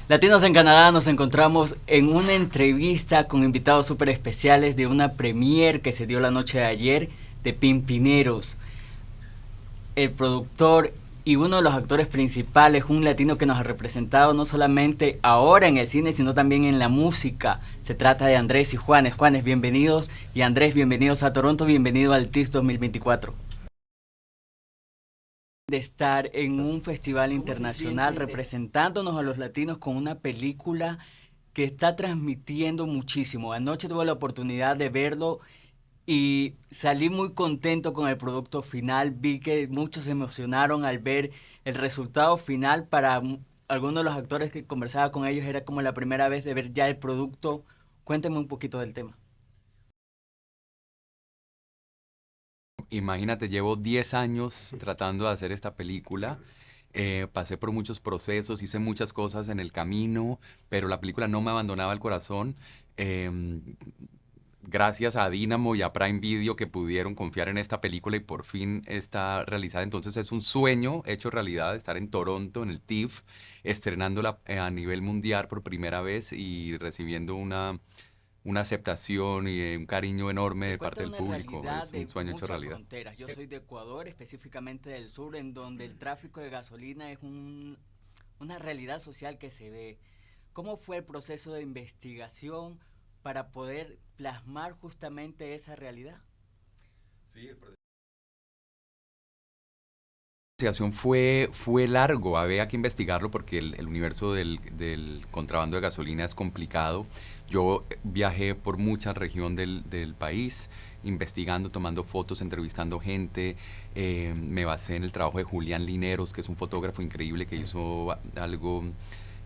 Latinos en Canadá, nos encontramos en una entrevista con invitados súper especiales de una premiere que se dio la noche de ayer de Pimpineros. El productor y uno de los actores principales, un latino que nos ha representado no solamente ahora en el cine, sino también en la música. Se trata de Andrés y Juanes. Juanes, bienvenidos. Y Andrés, bienvenidos a Toronto. Bienvenido al Tiff 2024. De estar en un festival internacional representándonos a los latinos con una película que está transmitiendo muchísimo. Anoche tuve la oportunidad de verlo y salí muy contento con el producto final. Vi que muchos se emocionaron al ver el resultado final. Para algunos de los actores que conversaba con ellos era como la primera vez de ver ya el producto. Cuénteme un poquito del tema. Imagínate, llevo 10 años tratando de hacer esta película. Pasé por muchos procesos, hice muchas cosas en el camino, pero la película no me abandonaba el corazón. Em, Gracias a Dynamo y a Prime Video que pudieron confiar en esta película y por fin está realizada. Entonces es un sueño hecho realidad estar en Toronto, en el Tiff, estrenándola a nivel mundial por primera vez y recibiendo una aceptación y un cariño enorme Se de parte cuenta de del una público. realidad Es un de sueño hecho muchas realidad. fronteras. Yo soy de Ecuador, específicamente del sur, en donde el tráfico de gasolina es una realidad social que se ve. ¿Cómo fue el proceso de investigación para poder plasmar justamente esa realidad? La investigación fue largo, había que investigarlo porque el universo del contrabando de gasolina es complicado. Yo viajé por mucha región del país, investigando, tomando fotos, entrevistando gente. Me basé en el trabajo de Julián Lineros, que es un fotógrafo increíble que hizo algo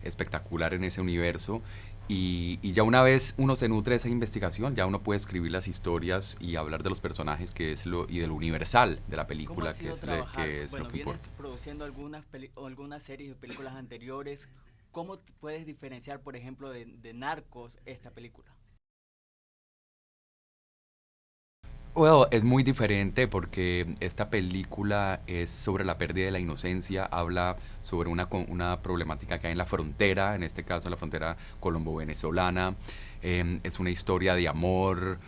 espectacular en ese universo. Y ya una vez uno se nutre de esa investigación, ya uno puede escribir las historias y hablar de los personajes y de lo universal de la ¿Cómo ha película, sido trabajar? que es lo Bueno, que vienes importa. produciendo algunas series o películas anteriores. ¿Cómo puedes diferenciar, por ejemplo, de Narcos esta película? Bueno, es muy diferente porque esta película es sobre la pérdida de la inocencia, habla sobre una problemática que hay en la frontera, en este caso la frontera colombo-venezolana. Es una historia de amor.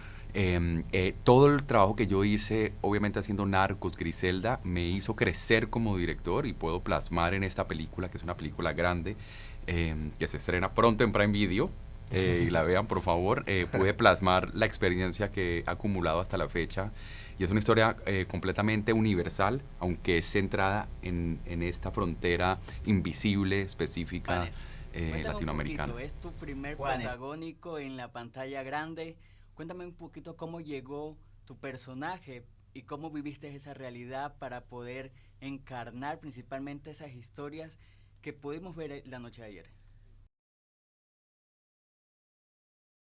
Todo el trabajo que yo hice, obviamente haciendo Narcos, Griselda, me hizo crecer como director y puedo plasmar en esta película, que es una película grande, que se estrena pronto en Prime Video, y la vean por favor. Pude plasmar la experiencia que he acumulado hasta la fecha y es una historia completamente universal, aunque es centrada en esta frontera invisible, específica, Juanes, cuéntame un latinoamericana. poquito, es tu primer protagónico en la pantalla grande. Cuéntame un poquito cómo llegó tu personaje y cómo viviste esa realidad para poder encarnar principalmente esas historias que pudimos ver la noche de ayer.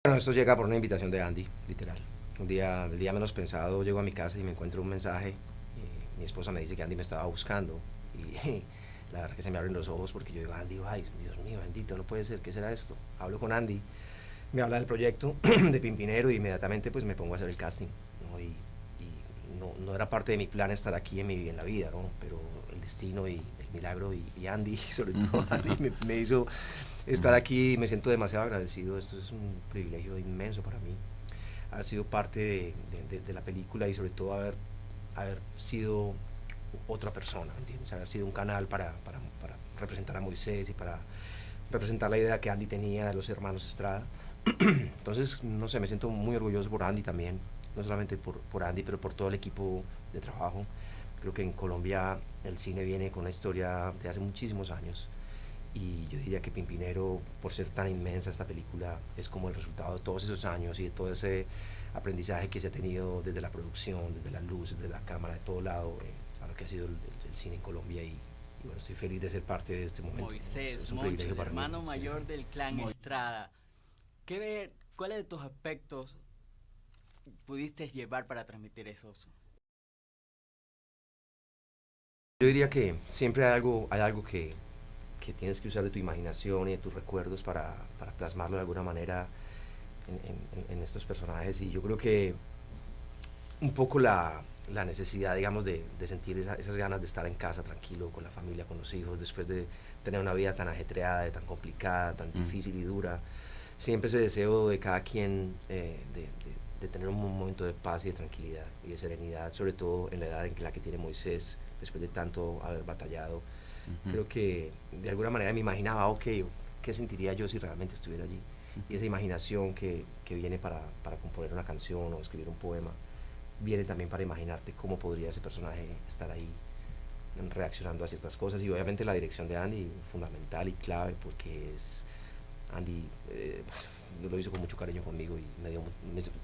Bueno, esto llega por una invitación de Andy, literal. El día menos pensado, llego a mi casa y me encuentro un mensaje. Mi esposa me dice que Andy me estaba buscando y la verdad que se me abren los ojos porque yo digo, Andy, ay, Dios mío, bendito, no puede ser, ¿qué será esto? Hablo con Andy, me habla del proyecto de Pimpinero y inmediatamente pues me pongo a hacer el casting, ¿no? Y no era parte de mi plan estar aquí en la vida, ¿no? Pero el destino y el milagro y Andy, sobre todo Andy, me hizo estar aquí. Me siento demasiado agradecido. Esto es un privilegio inmenso para mí, haber sido parte de la película y sobre todo haber sido otra persona, ¿entiendes? Haber sido un canal para representar a Moisés y para representar la idea que Andy tenía de los hermanos Estrada. Entonces, no sé, me siento muy orgulloso por Andy también, no solamente por Andy, pero por todo el equipo de trabajo. Creo que en Colombia el cine viene con una historia de hace muchísimos años y yo diría que Pimpinero, por ser tan inmensa esta película, es como el resultado de todos esos años y de todo ese aprendizaje que se ha tenido desde la producción, desde las luces, desde la cámara, de todo lado, a lo que ha sido el cine en Colombia y bueno, estoy feliz de ser parte de este momento, ¿no? Moisés, Es un Moncho, privilegio el para mí. hermano Sí. mayor del clan Estrada. ¿Cuáles de tus aspectos pudiste llevar para transmitir esos? Yo diría que siempre hay algo que tienes que usar de tu imaginación y de tus recuerdos para plasmarlo de alguna manera en estos personajes y yo creo que un poco la necesidad, digamos, de sentir esas ganas de estar en casa tranquilo, con la familia, con los hijos, después de tener una vida tan ajetreada, tan complicada, tan difícil y dura. Siempre ese deseo de cada quien de tener un momento de paz y de tranquilidad y de serenidad, sobre todo en la edad en la que tiene Moisés, después de tanto haber batallado. Creo que de alguna manera me imaginaba, ok, ¿qué sentiría yo si realmente estuviera allí? Y esa imaginación que viene para componer una canción o escribir un poema, viene también para imaginarte cómo podría ese personaje estar ahí reaccionando a ciertas cosas. Y obviamente la dirección de Andy, fundamental y clave, porque Andy lo hizo con mucho cariño conmigo y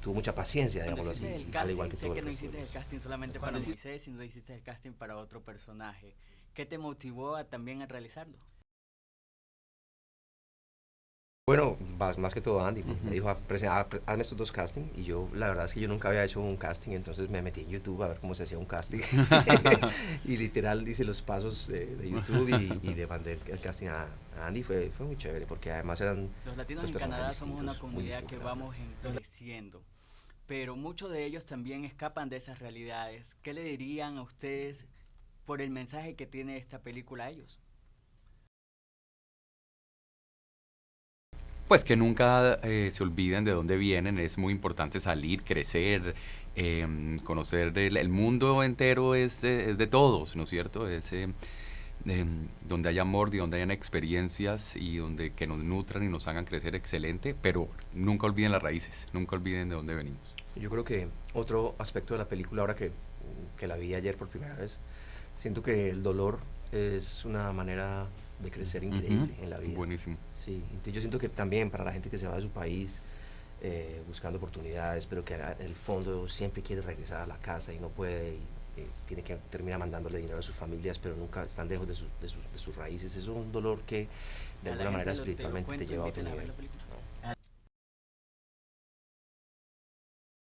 tuvo mucha paciencia, digámoslo así, al igual que sé todo que el no resto. hiciste el casting solamente para Moisés, sino hiciste el casting para otro personaje. ¿Qué te motivó también a realizarlo? Bueno, más que todo Andy me dijo, hazme estos 2 castings, y yo, la verdad es que yo nunca había hecho un casting, entonces me metí en YouTube a ver cómo se hacía un casting, y literal hice los pasos de YouTube y le mandé el casting a Andy. Fue muy chévere, porque además eran Los latinos dos en Canadá personajes somos una distintos, muy comunidad que distintos, la vamos verdad. creciendo, pero muchos de ellos también escapan de esas realidades. ¿Qué le dirían a ustedes por el mensaje que tiene esta película a ellos? Pues que nunca se olviden de dónde vienen. Es muy importante salir, crecer, conocer el mundo entero es de todos, ¿no es cierto? Donde haya amor y donde hayan experiencias y donde que nos nutran y nos hagan crecer, excelente, pero nunca olviden las raíces, nunca olviden de dónde venimos. Yo creo que otro aspecto de la película, ahora que la vi ayer por primera vez, siento que el dolor es una manera de crecer increíble en la vida. Buenísimo. Sí, entonces yo siento que también para la gente que se va de su país buscando oportunidades, pero que en el fondo siempre quiere regresar a la casa y no puede, y tiene que terminar mandándole dinero a sus familias, pero nunca están lejos de sus raíces. Eso es un dolor que de alguna manera espiritualmente te lleva a otro nivel, ¿no?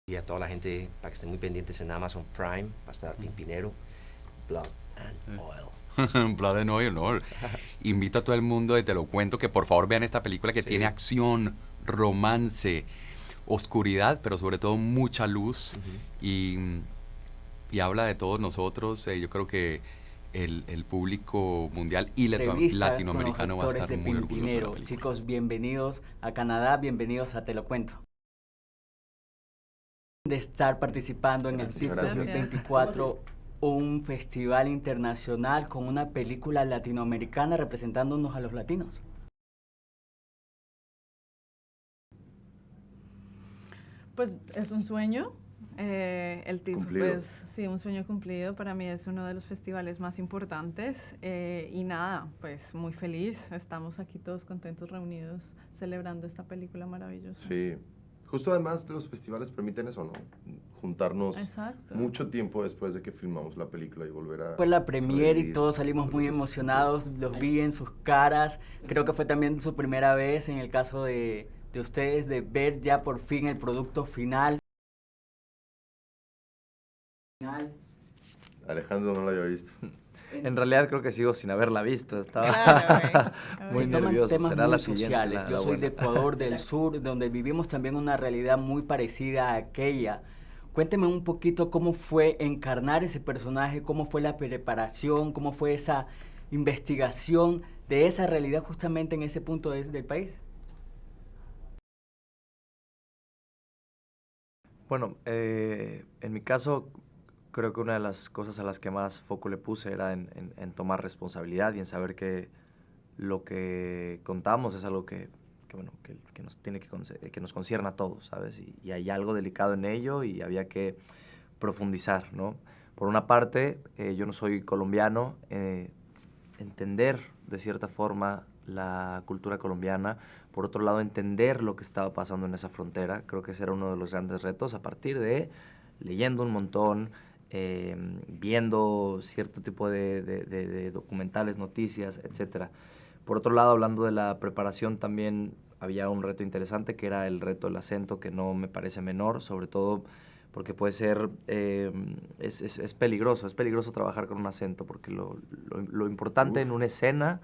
Y a toda la gente, para que estén muy pendientes, en Amazon Prime va a estar Pimpinero, Blood and Oil. Blood and Oil, ¿no? Invito a todo el mundo de Telocuento que por favor vean esta película que Sí. tiene acción, romance, oscuridad, pero sobre todo mucha luz y habla de todos nosotros. Yo creo que el público mundial y latinoamericano va a estar muy orgulloso de la película. Chicos, bienvenidos a Canadá, bienvenidos a Telocuento. De estar participando en el Tiff 2024, un festival internacional con una película latinoamericana representándonos a los latinos. Pues es un sueño, el Tiff, pues sí, un sueño cumplido. Para mí es uno de los festivales más importantes y nada, pues muy feliz. Estamos aquí todos contentos, reunidos, celebrando esta película maravillosa. Sí, justo además los festivales permiten eso, ¿no? Juntarnos mucho tiempo después de que filmamos la película y volver a... Fue la premiere y todos salimos muy emocionados, los vi en sus caras. Creo que fue también su primera vez en el caso de ustedes de ver ya por fin el producto final. Alejandro no lo había visto. En realidad creo que sigo sin haberla visto, estaba Claro, muy Toman nervioso. temas Será muy la siguiente. sociales. la Yo soy de buena. Ecuador, del sur, donde vivimos también una realidad muy parecida a aquella. Cuénteme un poquito cómo fue encarnar ese personaje, cómo fue la preparación, cómo fue esa investigación de esa realidad justamente en ese punto del país. Bueno, en mi caso, creo que una de las cosas a las que más foco le puse era en tomar responsabilidad y en saber que lo que contamos es algo bueno, que nos tiene que nos concierne a todos, ¿sabes? Y hay algo delicado en ello y había que profundizar, ¿no? Por una parte, yo no soy colombiano, entender de cierta forma la cultura colombiana. Por otro lado, entender lo que estaba pasando en esa frontera. Creo que ese era uno de los grandes retos a partir de leyendo un montón, viendo cierto tipo de documentales, noticias, etcétera. Por otro lado, hablando de la preparación, también había un reto interesante que era el reto del acento, que no me parece menor, sobre todo porque puede ser, es peligroso trabajar con un acento, porque lo importante en una escena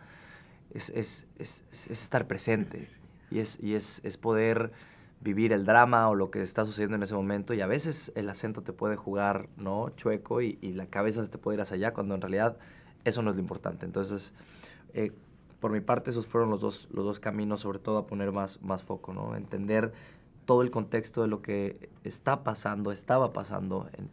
es estar presente y es poder vivir el drama o lo que está sucediendo en ese momento, y a veces el acento te puede jugar, ¿no?, chueco, y la cabeza se te puede ir hacia allá, cuando en realidad eso no es lo importante. Entonces, por mi parte, esos fueron los dos caminos, sobre todo a poner más foco, ¿no? Entender todo el contexto de lo que estaba pasando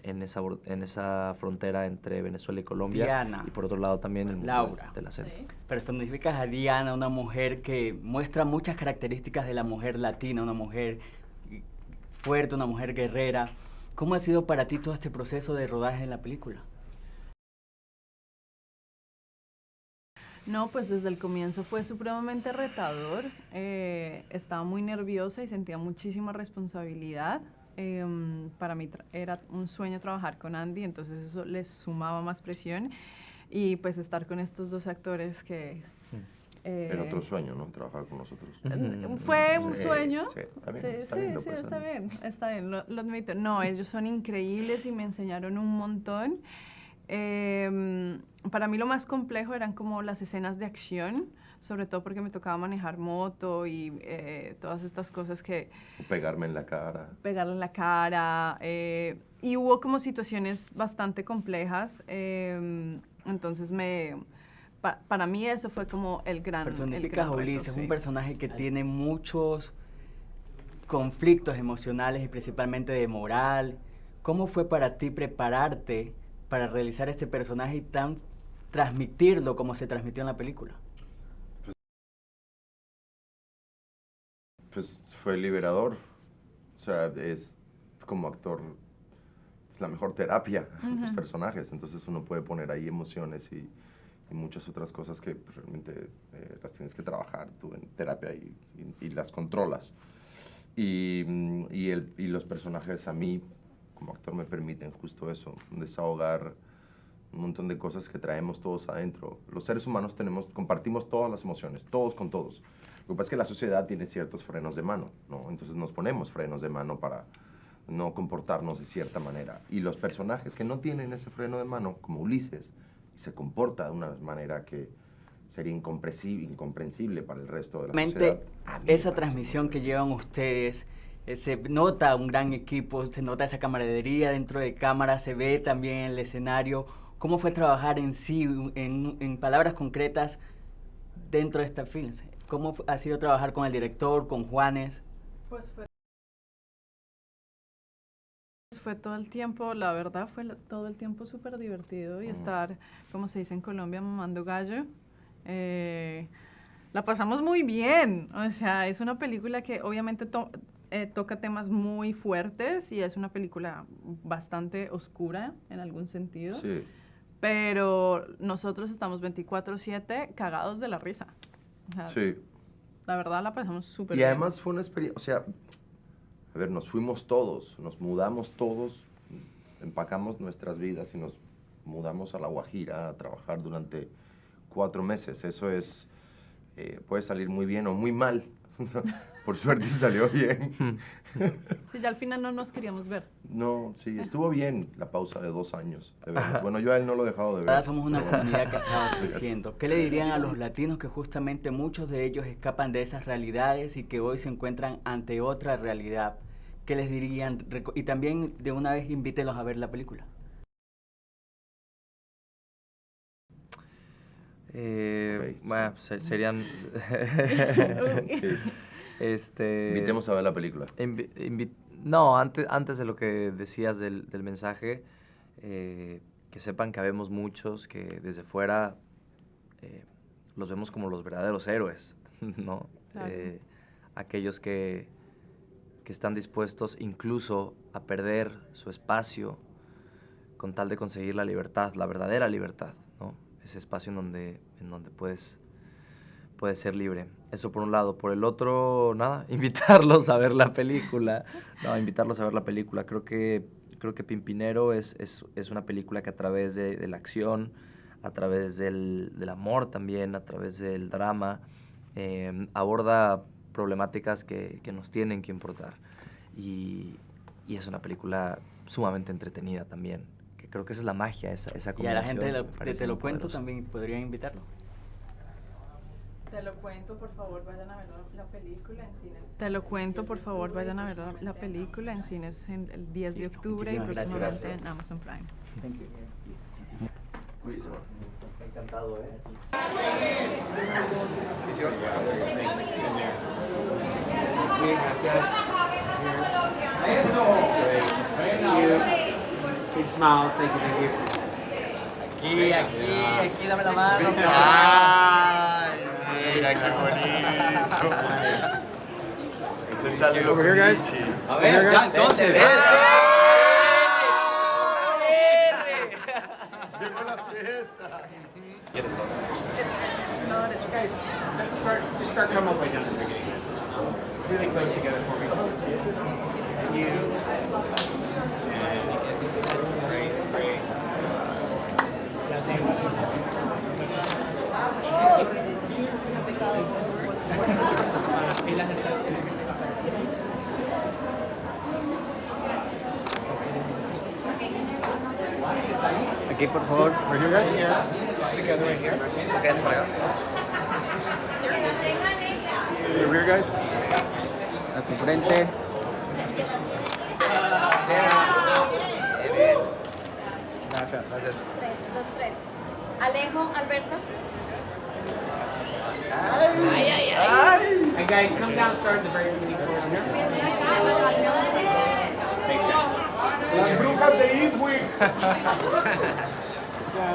en esa frontera entre Venezuela y Colombia. Diana, y por otro lado también el Laura, del acento. Sí. personificas a Diana, una mujer que muestra muchas características de la mujer latina, una mujer fuerte, una mujer guerrera. ¿Cómo ha sido para ti todo este proceso de rodaje en la película? No, pues desde el comienzo fue supremamente retador. Estaba muy nerviosa y sentía muchísima responsabilidad. Para mí era un sueño trabajar con Andy, entonces eso le sumaba más presión. Y pues estar con estos dos actores que... Era otro sueño, ¿no? Trabajar con nosotros. Fue un sueño. Sí, está bien, está bien, lo admito. No, ellos son increíbles y me enseñaron un montón. Para mí lo más complejo eran como las escenas de acción, sobre todo porque me tocaba manejar moto y todas estas cosas que... Pegarme en la cara. Pegarle en la cara. Y hubo como situaciones bastante complejas. Entonces para mí eso fue como el gran Personificas a reto, Ulises, sí. un personaje que tiene muchos conflictos emocionales y principalmente de moral. ¿Cómo fue para ti prepararte para realizar este personaje y transmitirlo como se transmitió en la película? Pues fue liberador. O sea, como actor, es la mejor terapia, los personajes. Entonces uno puede poner ahí emociones y muchas otras cosas que realmente las tienes que trabajar tú en terapia y las controlas. Y los personajes a mí, como actor, me permiten justo eso, desahogar un montón de cosas que traemos todos adentro. Los seres humanos compartimos todas las emociones, todos con todos. Lo que pasa es que la sociedad tiene ciertos frenos de mano, ¿no? Entonces nos ponemos frenos de mano para no comportarnos de cierta manera. Y los personajes que no tienen ese freno de mano, como Ulises, se comporta de una manera que sería incomprensible para el resto de la sociedad. Esa transmisión que llevan ustedes, se nota un gran equipo, se nota esa camaradería dentro de cámara, se ve también en el escenario. ¿Cómo fue trabajar en sí, en palabras concretas, dentro de esta film? ¿Cómo ha sido trabajar con el director, con Juanes? Pues fue todo el tiempo, la verdad, todo el tiempo súper divertido y estar, como se dice en Colombia, mamando gallo. La pasamos muy bien, o sea, es una película que obviamente toca temas muy fuertes y es una película bastante oscura en algún sentido. Sí. Pero nosotros estamos 24/7 cagados de la risa. O sea, Sí. La verdad la pasamos súper Y bien. además fue una experiencia, o sea, a ver, nos fuimos todos, nos mudamos todos, empacamos nuestras vidas y nos mudamos a La Guajira a trabajar durante 4 meses. Eso puede salir muy bien o muy mal. Por suerte salió bien. Sí, ya al final no nos queríamos ver. No, sí, estuvo bien la pausa de 2 años. De vernos. Bueno, yo a él no lo he dejado de ver. Ahora somos una comunidad que está creciendo. ¿Qué le dirían a los latinos que justamente muchos de ellos escapan de esas realidades y que hoy se encuentran ante otra realidad? ¿Qué les dirían? Y también de una vez invítelos a ver la película. Bueno, serían... Invitemos a ver la película. No, antes de lo que decías del mensaje, que sepan que habemos muchos que desde fuera los vemos como los verdaderos héroes, ¿no? Claro. Aquellos que están dispuestos incluso a perder su espacio con tal de conseguir la libertad, la verdadera libertad, ¿no? Ese espacio en donde puedes ser libre. Eso por un lado. Por el otro, nada, invitarlos a ver la película. No, invitarlos a ver la película. Creo que Pimpinero es una película que a través de la acción, a través del amor también, a través del drama, aborda problemáticas que nos tienen que importar. Y es una película sumamente entretenida también. Que creo que esa es la magia, esa combinación. Y a la gente de me parece Te lo muy cuento poderosa. también podrían invitarlo. Te lo cuento, por favor, vayan a ver la película en cines. Te lo cuento, por favor, vayan a ver la película en cines el 10 de octubre y próximamente en Amazon Prime. Thank you. Encantado, ¿eh? Bien, gracias. Big smiles, thank you, thank you. Aquí, dame la mano. ¡Ay! Mira qué bonito. Le sale lo Over here, guys. culichi. A ver, ya, entonces. Llegó la fiesta. Guys, just start coming up right down at the beginning. Really close together for me. And you. Great, great. Aquí, por favor. Are you guys here? Together right here. ¿Qué es para acá? Over here, guys. A tu frente. Bien. Gracias. Gracias. Los tres. Alejo, Alberto. Hey guys, come down, start at the very beginning for us here. Thanks, guys. Las brujas de Eatwick. Go,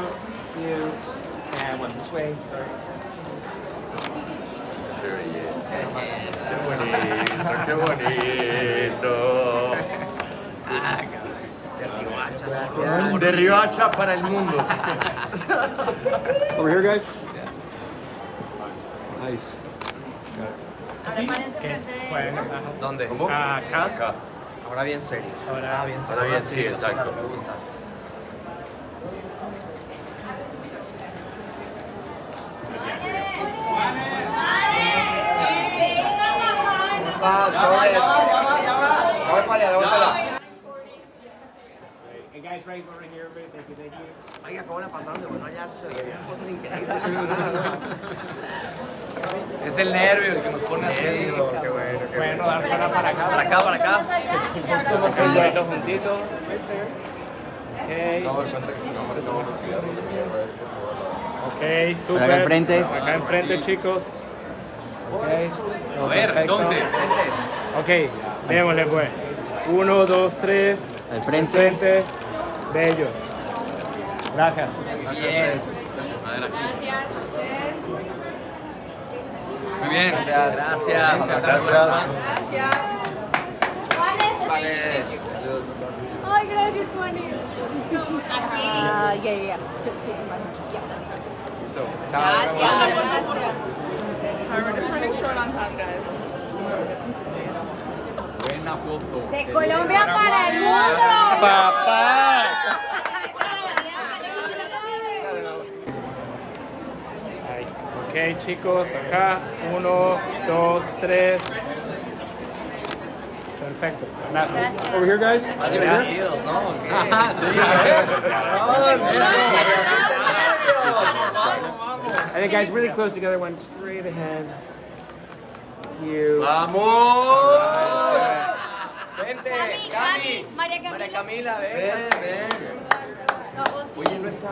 you, and one this way, sorry. Qué bonito, qué bonito. De Riohacha para el mundo. Over here, guys. Nice. Ahora párense frente de ¿Dónde? ¿Cómo? Acá. Acá. Ahora bien serios. Ahora bien Ahora bien, sí, exacto. Me gusta. Voy para allá. Hey guys, right over here, everybody. Thank you, thank you. Oiga, ¿cómo la pasaron de bueno allá? Se veía una foto increíble. Es el nervio el que nos pone así. Qué bueno, qué Pueden bueno. rodar sola para acá. Para acá, para acá. más allá y ahora Más allá. Juntitos, juntitos. Okay. No, me cuenta que si no marcamos los cigarros de mierda este. Ok, super. Por acá enfrente. Acá enfrente, chicos. Okay. A ver, Perfecto. entonces. Ok, démosle pues. 1, 2, 3. Al frente. Frente. Bellos. Gracias. Yes. Muy bien. Gracias. Gracias. Gracias. Juanes. Vale. Ay, gracias, Juanes. Aquí. Yeah. Listo. Sorry, we're just running short on time, guys. Buena foto. De Colombia para el mundo. Papá. Ahí. Ok, chicos, acá. 1, 2, 3. Perfecto. Gracias. Over here, guys. Más Over here. divertidos, ¿no? Ajá, Sí. I think guys really close together, one straight ahead. Thank you. ¡Vamos! Vente, Cami, María María Camila. Camila, ven. Ven. Oye, no está.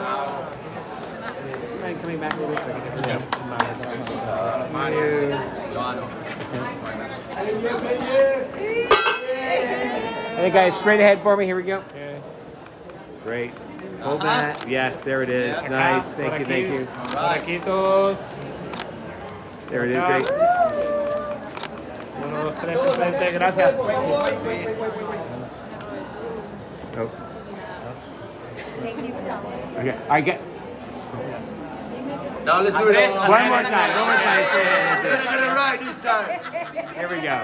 Mind coming back a little bit so I can get the Hey guys, straight ahead for me. Here we go. Great. Hold that. Yes, there it is. Yes. Nice. Thank you. Thank you. Right. There it is. Great. 1, 2, 3, frente. Gracias. Oh. Okay. I get. Now let's do it all. One more time. One more time. Let's get it right this time. Here we go.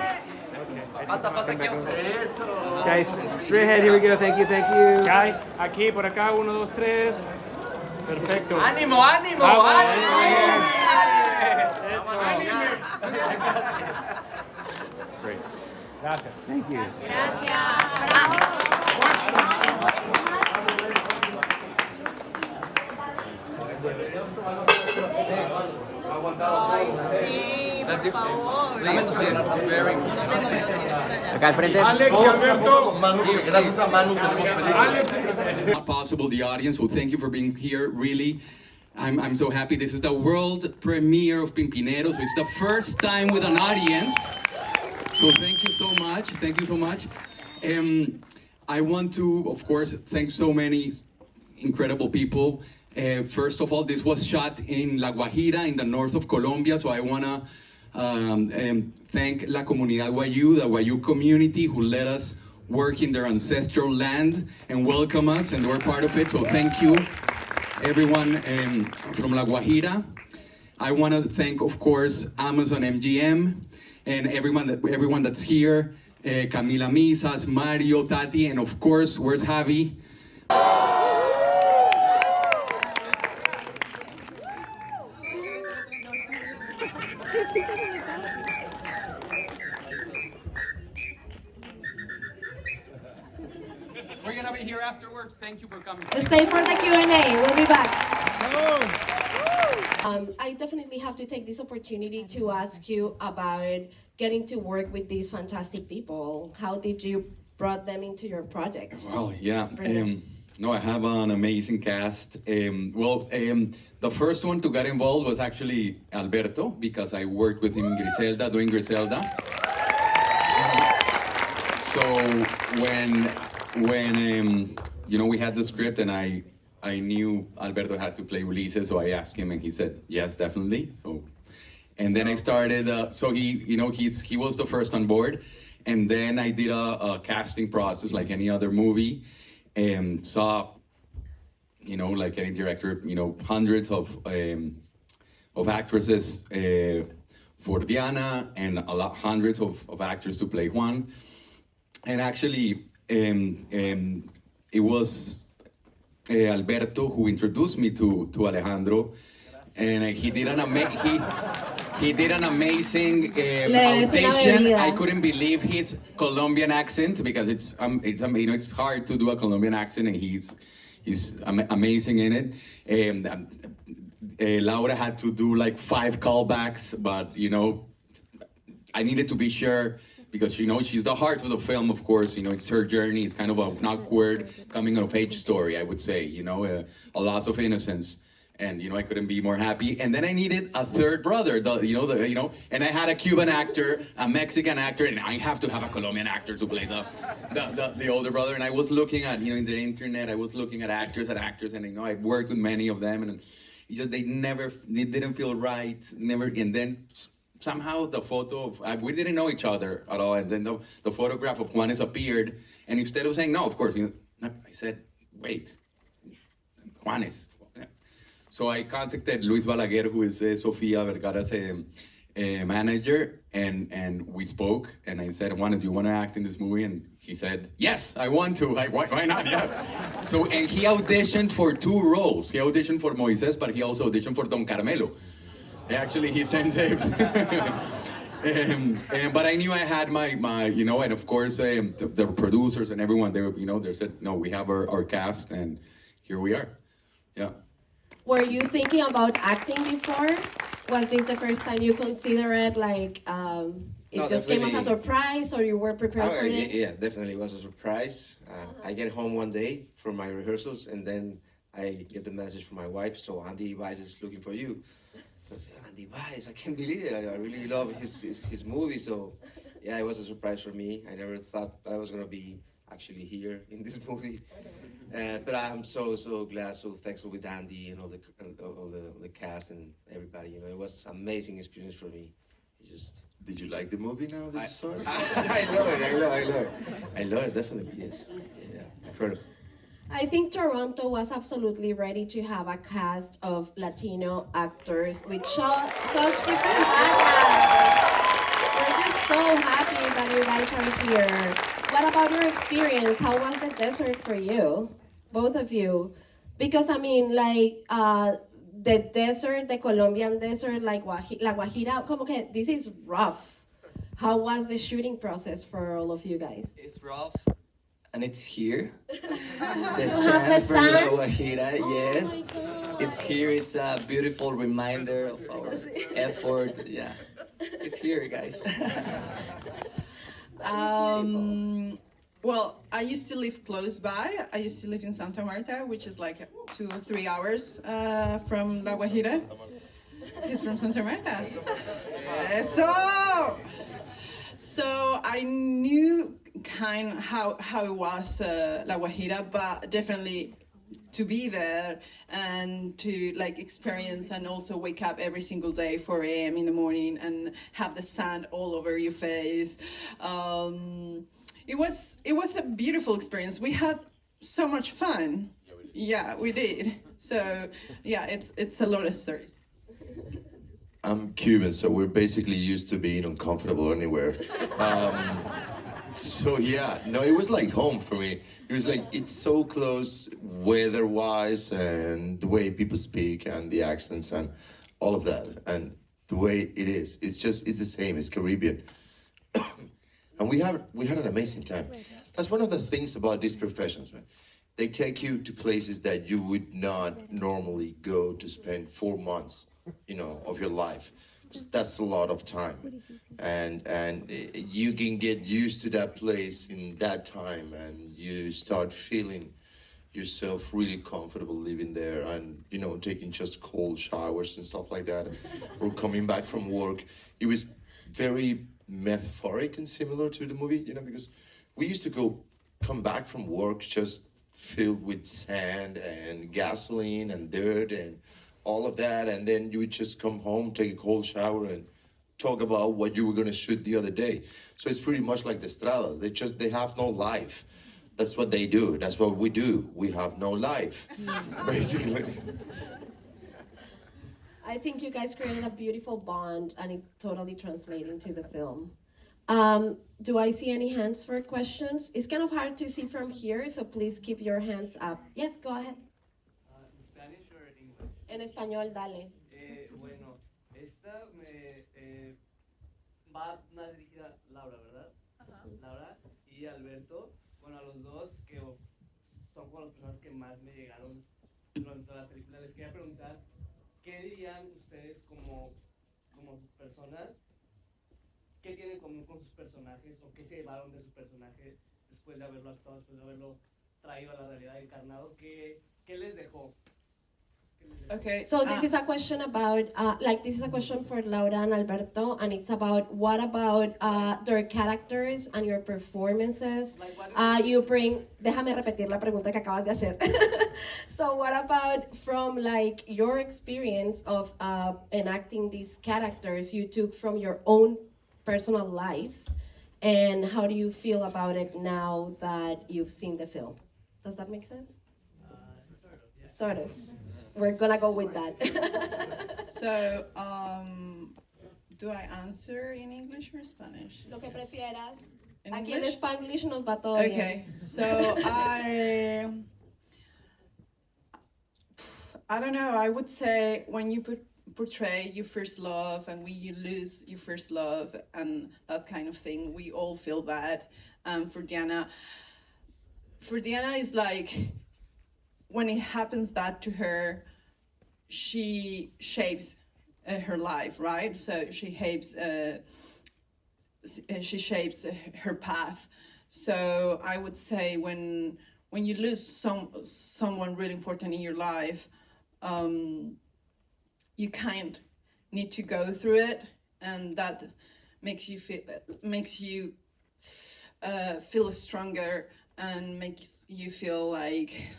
Falta aquí otro. Eso. Guys, straight ahead. Here we go. Thank you. Thank you. Guys, aquí por acá. 1, 2, 3. Perfecto. ¡Ánimo, ánimo, Vamos, ánimo! Great. Gracias. Thank you. Aguantado. Por favor. Acá al frente. Alex y Alberto. Con Manu, porque gracias a Manu tenemos películas. Not possible, the audience, so thank you for being here, really. I'm so happy. This is the world premiere of Pimpinero, so it's the first time with an audience. So thank you so much, thank you so much. I want to, of course, thank so many incredible people. First of all, this was shot in La Guajira, in the north of Colombia, so I wanna thank La Comunidad Guayú, the Guayú community, who let us work in their ancestral land and welcome us, and we're part of it, so thank you, everyone from La Guajira. I want to thank, of course, Amazon MGM and everyone that's here, Camila Misas, Mario, Tati, and of course, where's Javi? We're gonna be here afterwards. Thank you for coming. Stay for the Q&A. We'll be back. I definitely have to take this opportunity to ask you about getting to work with these fantastic people. How did you brought them into your project? Well, yeah. No, I have an amazing cast. The first one to get involved was actually Alberto, because I worked with him in Griselda, doing Griselda. So when we had the script, and I knew Alberto had to play Ulises, so I asked him, and he said yes, definitely. So, and then I started. So he was the first on board, and then I did a casting process like any other movie, and saw, like any director, hundreds of actresses for Diana, and hundreds of actors to play Juan, and actually it was Alberto who introduced me to Alejandro, and he did an amazing audition. I couldn't believe his Colombian accent, because it's hard to do a Colombian accent, and he's amazing in it. Laura had to do like 5 callbacks, but I needed to be sure, because she's the heart of the film, of course. It's her journey. It's kind of an awkward coming of age story, I would say. A loss of innocence, and I couldn't be more happy. And then I needed a third brother, and I had a Cuban actor, a Mexican actor, and I have to have a Colombian actor to play the older brother. And I was looking at in the internet, I was looking at actors, and I worked with many of them, and they didn't feel right, never. And then somehow the photo of, we didn't know each other at all, and then the photograph of Juanes appeared, and instead of saying no, of course, I said, wait, Juanes. So I contacted Luis Balaguer, who is Sofia Vergara's manager, and we spoke, and I said, Juanes, do you want to act in this movie? And he said, yes, I want to. Why not? Yeah. So, and he auditioned for 2 roles. He auditioned for Moises, but he also auditioned for Don Carmelo. Actually, he sent tapes. But I knew I had my and of course the producers and everyone, they said, no, we have our cast, and here we are. Yeah. Were you thinking about acting before? Was this the first time you considered it just came as a surprise, or you were prepared for it? Yeah, definitely was a surprise. I get home one day from my rehearsals, and then I get the message from my wife, so Andy Weiss is looking for you. So I said, Andy Weiss, I can't believe it. I really love his movie. So yeah, it was a surprise for me. I never thought that I was going to be actually here in this movie. But I'm so glad, so thankful with Andy and all the cast and everybody. It was an amazing experience for me. Did you like the movie now that you saw it? I love it, definitely, yes. Yeah, incredible. I think Toronto was absolutely ready to have a cast of Latino actors with such different backgrounds. We're just so happy that you guys are here. What about your experience? How was the desert for you, both of you? Because the desert, the Colombian desert, like La Guajira, como que this is rough. How was the shooting process for all of you guys? It's rough. And it's here. The sand from La sand? Guajira, yes. It's here. It's a beautiful reminder of our effort. Yeah. It's here, guys. Well, I used to live close by. I used to live in Santa Marta, which is like 2 or 3 hours from La Guajira. He's from Santa Marta. So I knew kind how it was La Guajira, but definitely to be there and to like experience and also wake up every single day 4 a.m. in the morning and have the sand all over your face. It was a beautiful experience. We had so much fun. Yeah, we did. So yeah, it's a lot of stories. I'm Cuban, so we're basically used to being uncomfortable anywhere. So yeah, no, it was like home for me. It was like, it's so close weather-wise and the way people speak and the accents and all of that. And the way it is, it's the same, it's Caribbean. And we had an amazing time. That's one of the things about these professions, man. They take you to places that you would not normally go to spend 4 months, of your life. That's a lot of time. And you can get used to that place in that time and you start feeling yourself really comfortable living there and, taking just cold showers and stuff like that, or coming back from work. It was very metaphoric and similar to the movie, because we used to come back from work just filled with sand and gasoline and dirt and all of that, and then you would just come home, take a cold shower, and talk about what you were going to shoot the other day. So it's pretty much like the Estradas. They have no life. That's what they do. That's what we do. We have no life, basically. I think you guys created a beautiful bond, and it totally translates into the film. Do I see any hands for questions? It's kind of hard to see from here, so please keep your hands up. Yes, go ahead. In Spanish or in English? En español, dale. Bueno, esta va más dirigida a Laura, ¿verdad? Ajá. Laura y Alberto. Bueno, a los dos, que son como las personas que más me llegaron durante toda la película. Les quería preguntar, ¿qué dirían ustedes como personas? ¿Qué tienen en común con sus personajes o qué se llevaron de su personaje después de haberlo actuado, después de haberlo traído a la realidad encarnado? ¿Qué les dejó? Okay. So this is a question about, this is a question for Laura and Alberto, and it's about what about their characters and your performances you bring. Déjame repetir la pregunta que acabas de hacer. So what about from your experience of enacting these characters you took from your own personal lives, and how do you feel about it now that you've seen the film? Does that make sense? Sort of, yeah. Sort of. We're gonna go with that. So, do I answer in English or Spanish? Lo que prefieras. In Aquí en English? Spanglish nos va todo Okay, bien. so I don't know, I would say when you portray your first love and when you lose your first love and that kind of thing, we all feel that. For Diana is like, when it happens that to her, she shapes her life, right? So she shapes her path. So I would say when you lose someone really important in your life, you kind of need to go through it, and that makes you feel stronger and makes you feel like,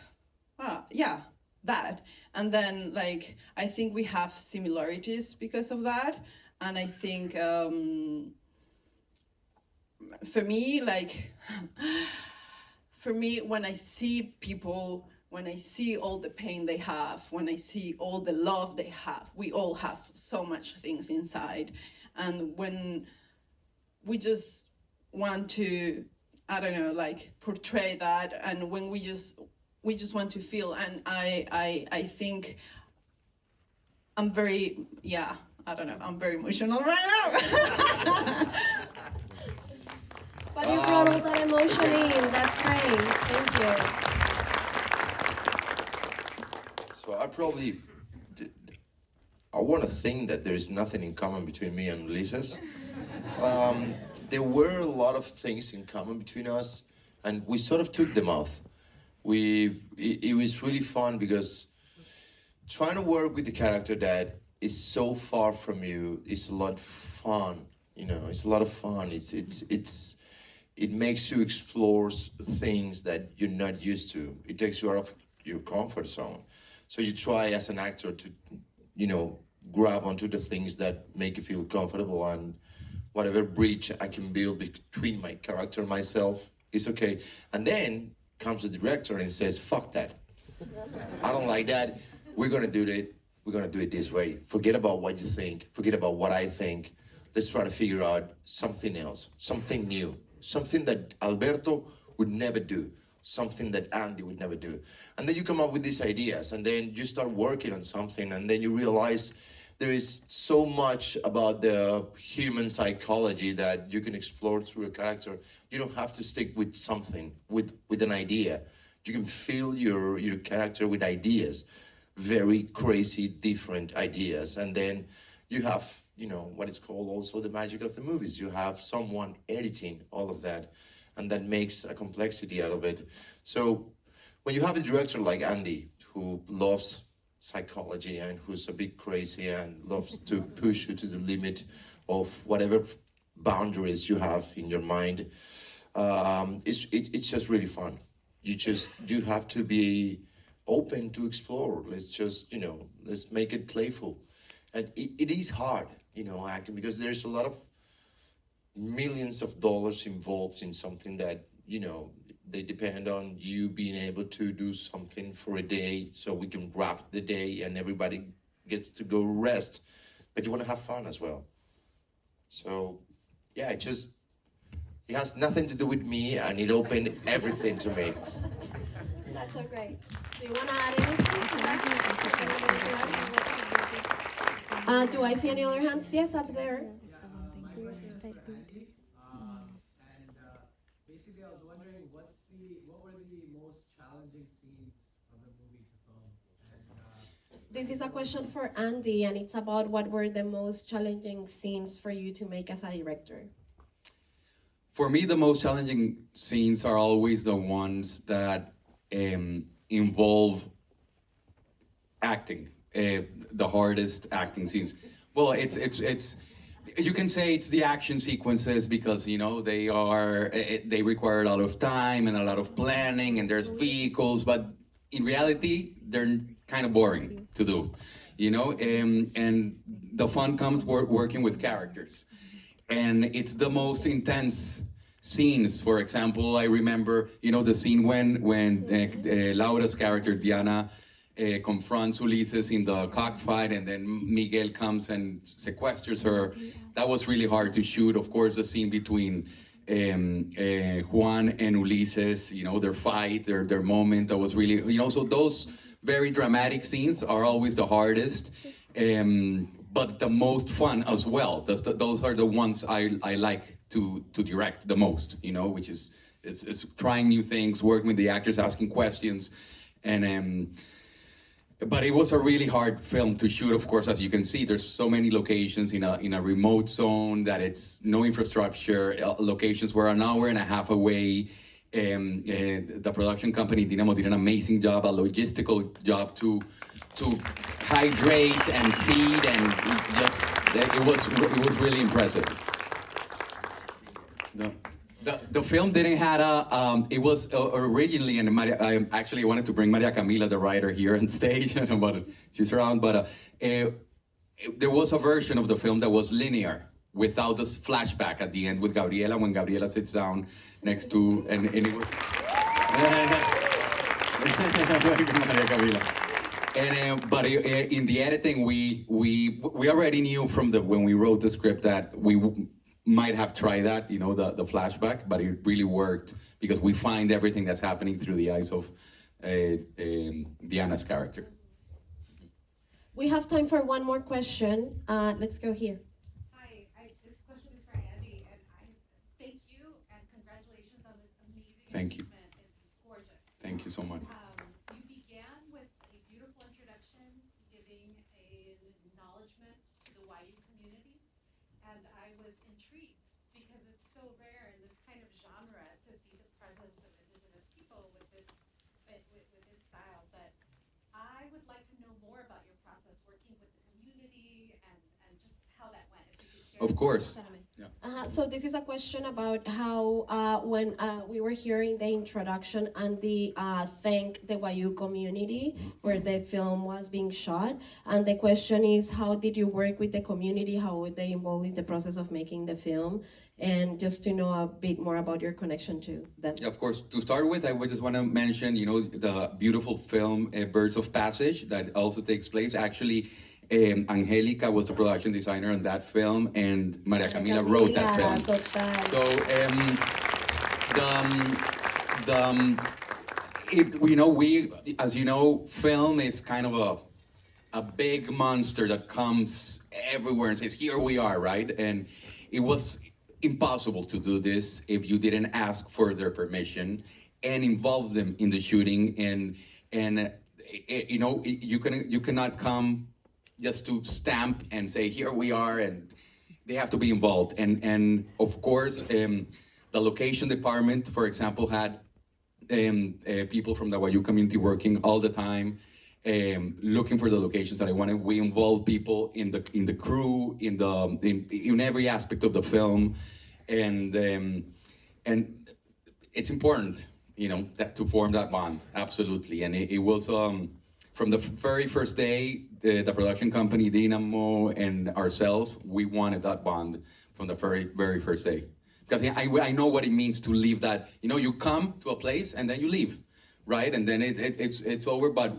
yeah, that. And then I think we have similarities because of that, and I think for me when I see people, when I see all the pain they have, when I see all the love they have, we all have so much things inside, and when we just want to, I don't know, portray that, and when we just want to feel, and I think I'm very, I don't know, I'm very emotional right now. But you brought all that emotion in, that's great, thank you. So I want to think that there is nothing in common between me and Ulises. There were a lot of things in common between us, and we sort of took them out. It was really fun because trying to work with the character that is so far from you is a lot of fun. You know, it's a lot of fun. It makes you explore things that you're not used to. It takes you out of your comfort zone. So you try as an actor to, you know, grab onto the things that make you feel comfortable, and whatever bridge I can build between my character and myself is okay. And then comes the director and says, fuck that. I don't like that. We're gonna do it. We're gonna do it this way. Forget about what you think. Forget about what I think. Let's try to figure out something else, something new, something that Alberto would never do, something that Andy would never do. And then you come up with these ideas, and then you start working on something, and then you realize there is so much about the human psychology that you can explore through a character. You don't have to stick with something, with an idea. You can fill your character with ideas, very crazy, different ideas. And then you have, you know, what is called also the magic of the movies. You have someone editing all of that, and that makes a complexity out of it. So when you have a director like Andy, who loves psychology and who's a bit crazy and loves to push you to the limit of whatever boundaries you have in your mind, it's just really fun. You have to be open to explore. Let's just, you know, let's make it playful. And it is hard, you know, acting, because there's a lot of millions of dollars involved in something that, you know, they depend on you being able to do something for a day so we can wrap the day and everybody gets to go rest. But you want to have fun as well. So, yeah, it has nothing to do with me, and it opened everything to me. That's so great. Do you want to add anything to that? Do I see any other hands? Yes, up there. Basically, I was wondering what were the most challenging scenes of the movie to film? This is a question for Andy, and it's about what were the most challenging scenes for you to make as a director. For me, the most challenging scenes are always the ones that involve acting, the hardest acting scenes. Well, it's you can say it's the action sequences because, you know, they require a lot of time and a lot of planning, and there's vehicles, but in reality, they're kind of boring to do, you know, and the fun comes working with characters. And it's the most intense scenes. For example, I remember, you know, the scene when Laura's character, Diana, confronts Ulises in the cockfight, and then Miguel comes and sequesters her. That was really hard to shoot. Of course, the scene between Juan and Ulises, you know, their fight, their moment, that was really, you know, so those very dramatic scenes are always the hardest, but the most fun as well. Those are the ones I like to direct the most, you know, which is it's trying new things, working with the actors, asking questions, and but it was a really hard film to shoot. Of course, as you can see, there's so many locations in a remote zone that it's no infrastructure. Locations were an hour and a half away. The production company Dynamo did an amazing job, a logistical job to hydrate and feed, and it was really impressive. The film didn't have it was originally, and I actually wanted to bring Maria Camila, the writer, here on stage, but she's around, but there was a version of the film that was linear, without this flashback at the end with Gabriela, when Gabriela sits down next to, and it was... Maria Camila. And, but in the editing, we already knew when we wrote the script that we might have tried that, you know, the flashback, but it really worked because we find everything that's happening through the eyes of Diana's character. We have time for one more question. Let's go here. Hi, this question is for Andy, and I thank you and congratulations on this amazing Thank you. achievement. It's gorgeous. Thank you so much. You began with a beautiful introduction, giving an acknowledgement and I was intrigued because it's so rare in this kind of genre to see the presence of indigenous people with this style. But I would like to know more about your process working with the community and just how that went. If you could share. Of course. Yeah. So this is a question about how when we were hearing the introduction and the thank the Wayu community where the film was being shot, and the question is, how did you work with the community? How were they involved in the process of making the film? And just to know a bit more about your connection to them. Yeah, of course. To start with, I would just want to mention, the beautiful film Birds of Passage that also takes place. Actually, Angelica was the production designer on that film, and Maria Camila wrote that film. So, we, as you know, film is kind of a big monster that comes everywhere and says, "Here we are," right? And it was impossible to do this if you didn't ask for their permission and involve them in the shooting. And you cannot come just to stamp and say, "Here we are," and they have to be involved. And of course, the location department, for example, had people from the Wayu community working all the time, looking for the locations that I wanted. We involved people in the crew, in every aspect of the film, and it's important, that to form that bond, absolutely. And it was from the very first day, the production company, Dynamo, and ourselves, we wanted that bond from the very, very first day. Because I know what it means to leave that, you come to a place and then you leave, right? And then it's over, but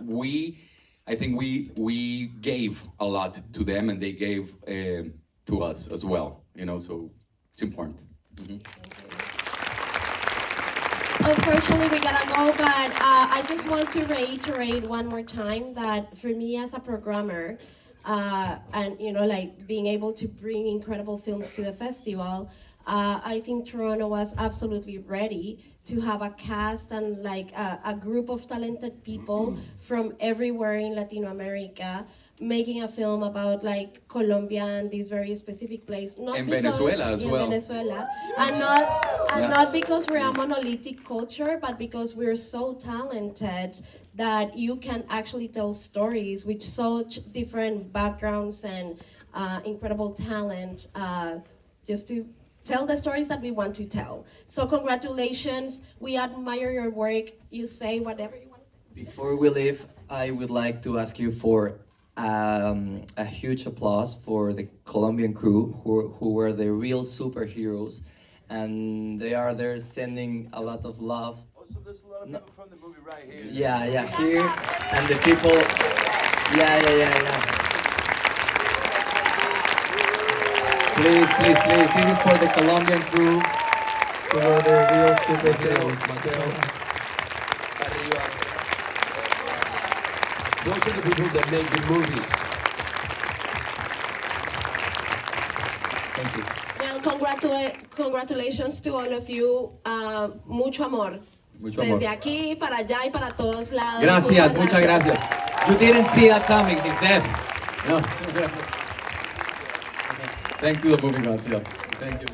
I think we gave a lot to them and they gave to us as well, so it's important. Mm-hmm. Unfortunately, we gotta go, but I just want to reiterate one more time that for me as a programmer, and being able to bring incredible films to the festival, I think Toronto was absolutely ready to have a cast and a group of talented people from everywhere in Latin America making a film about Colombia and this very specific place. Not and because, Venezuela as well. Venezuela. And not because we're a monolithic culture, but because we're so talented that you can actually tell stories with such different backgrounds and incredible talent, just to tell the stories that we want to tell. So congratulations, we admire your work. You say whatever you want. Before we leave, I would like to ask you for a huge applause for the Colombian crew who were the real superheroes, and they are there sending a lot of love. Also, there's a lot of people from the movie right here. Yeah, here, and the people, yeah. Please, this is for the Colombian crew who were the real superheroes. Those are the people that make the movies. Thank you. Well, congratulations to all of you. Mucho amor. Mucho amor. Desde aquí, para allá y para todos lados. Gracias, muchas gracias. You didn't see that coming, he's dead. No. Thank you, the movie gods, yes. Thank you.